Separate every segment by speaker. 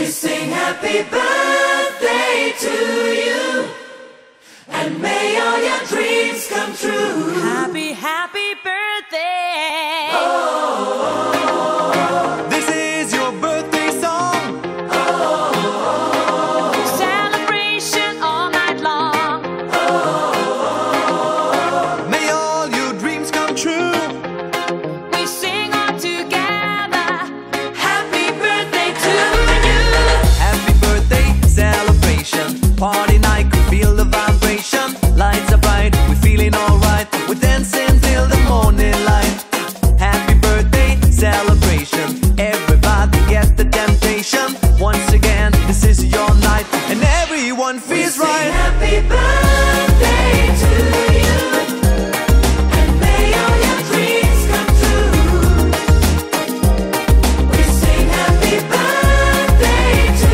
Speaker 1: sing happy birthday to you, and may all your dreams come true.
Speaker 2: Happy, happy birthday.
Speaker 3: This is your birthday song.
Speaker 2: Celebration all night long.
Speaker 3: May all your dreams come true.
Speaker 2: We sing all together.
Speaker 1: Happy birthday to you.
Speaker 3: Happy birthday celebration. Party night, could feel the vibration. Lights are bright, we're feeling alright. We're dancing till the morning light. Happy birthday celebration. Everybody get the temptation. Once again, this is your night, and everyone feels
Speaker 1: Sing
Speaker 3: right.
Speaker 1: happy birthday to you, and may all your dreams come true. We sing happy birthday to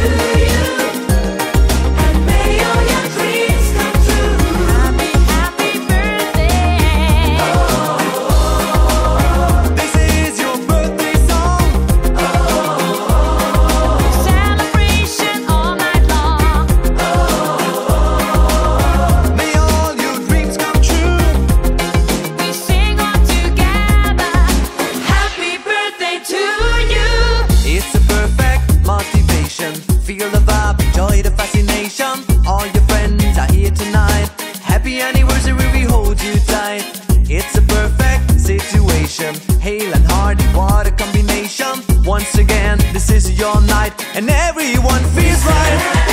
Speaker 1: you, and may all your dreams come true.
Speaker 2: Happy, happy birthday.
Speaker 3: This is your birthday song.
Speaker 2: Celebration all night long.
Speaker 3: May all your dreams come true.
Speaker 2: We sing all together.
Speaker 1: Happy birthday to you.
Speaker 3: It's a perfect motivation. Feel the vibe, enjoy the fascination. All your friends are here tonight. Happy anniversary, we hold you tight. It's a perfect situation. Hale and Hardy, what a combination. Once again, this is your night, and everyone feels right.